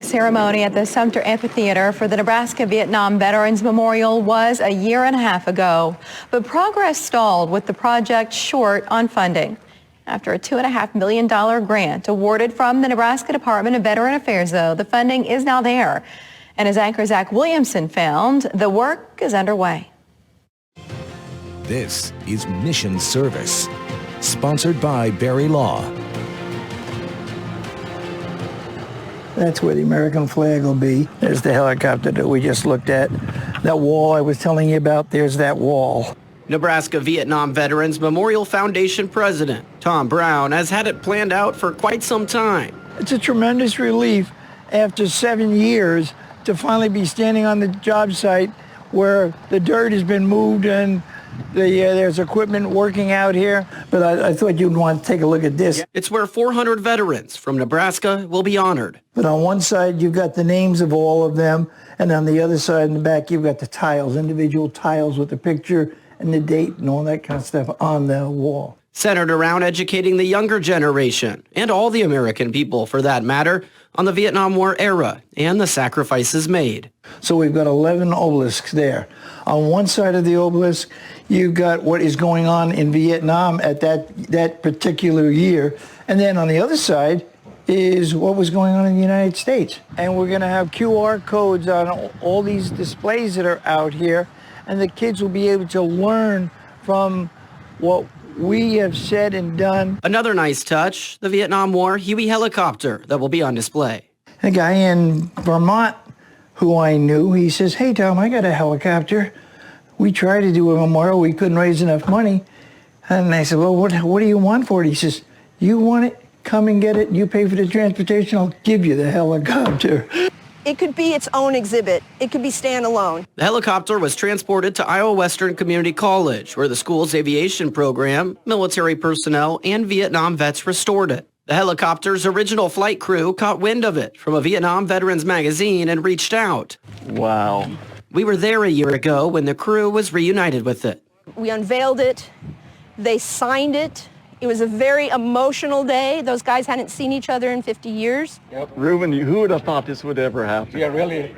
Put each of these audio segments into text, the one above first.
ceremony at the Sumtur Amphitheater for the Nebraska Vietnam Veterans Memorial was a year and a half ago, but progress stalled with the project short on funding. After a $2.5 million grant awarded from the Nebraska Department of Veteran Affairs, though, the funding is now there. And as anchor Zach Williamson found, the work is underway. This is Mission Service, sponsored by Barry Law. That's where the American flag will be. There's the helicopter that we just looked at. That wall I was telling you about, there's that wall. Nebraska Vietnam Veterans Memorial Foundation President Tom Brown has had it planned out for quite some time. It's a tremendous relief after 7 years to finally be standing on the job site where the dirt has been moved and there's equipment working out here. But I thought you'd want to take a look at this. It's where 400 veterans from Nebraska will be honored. But on one side, you've got the names of all of them. And on the other side, in the back, you've got the tiles, individual tiles with the picture and the date and all that kind of stuff on the wall. Centered around educating the younger generation, and all the American people for that matter, on the Vietnam War era and the sacrifices made. So we've got 11 obelisks there. On one side of the obelisk, you've got what is going on in Vietnam at that particular year. And then on the other side is what was going on in the United States. And we're going to have QR codes on all these displays that are out here, and the kids will be able to learn from what we have said and done. Another nice touch, the Vietnam War Huey helicopter that will be on display. A guy in Vermont who I knew, he says, "Hey, Tom, I got a helicopter. We tried to do a memorial. We couldn't raise enough money." And I said, "Well, what do you want for it?" He says, "You want it? Come and get it. You pay for the transportation. I'll give you the helicopter." It could be its own exhibit. It could be standalone. The helicopter was transported to Iowa Western Community College, where the school's aviation program, military personnel, and Vietnam vets restored it. The helicopter's original flight crew caught wind of it from a Vietnam Veterans magazine and reached out. Wow. We were there a year ago when the crew was reunited with it. We unveiled it. They signed it. It was a very emotional day. Those guys hadn't seen each other in 50 years. Yep. Reuben, who would have thought this would ever happen? Yeah, really.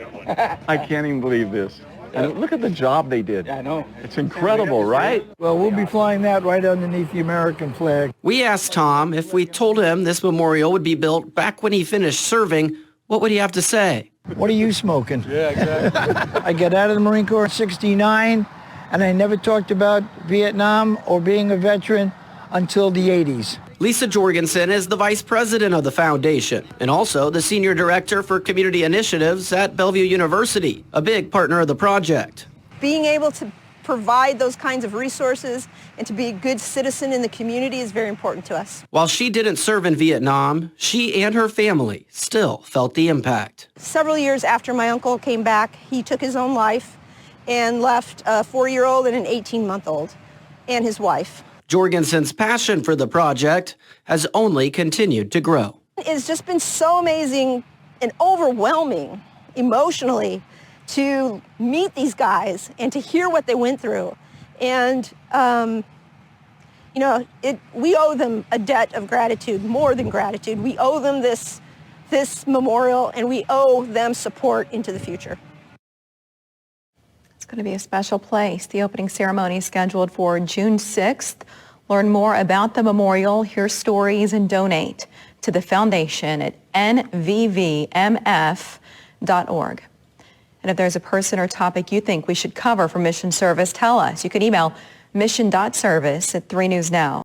I can't even believe this. And look at the job they did. Yeah, I know. It's incredible, right? Well, we'll be flying that right underneath the American flag. We asked Tom if we told him this memorial would be built back when he finished serving, what would he have to say? What are you smoking? Yeah, exactly. I got out of the Marine Corps in '69, and I never talked about Vietnam or being a veteran until the 80s. Lisa Jorgensen is the vice president of the foundation and also the senior director for community initiatives at Bellevue University, a big partner of the project. Being able to provide those kinds of resources and to be a good citizen in the community is very important to us. While she didn't serve in Vietnam, she and her family still felt the impact. Several years after my uncle came back, he took his own life and left a 4-year-old and an 18-month-old and his wife. Jorgensen's passion for the project has only continued to grow. It's just been so amazing and overwhelming emotionally to meet these guys and to hear what they went through. And, we owe them a debt of gratitude, more than gratitude. We owe them this memorial, and we owe them support into the future. It's going to be a special place. The opening ceremony is scheduled for June 6th. Learn more about the memorial, hear stories, and donate to the foundation at nvvmf.org. And if there's a person or topic you think we should cover for Mission Service, tell us. You can email mission.service@3newsnow.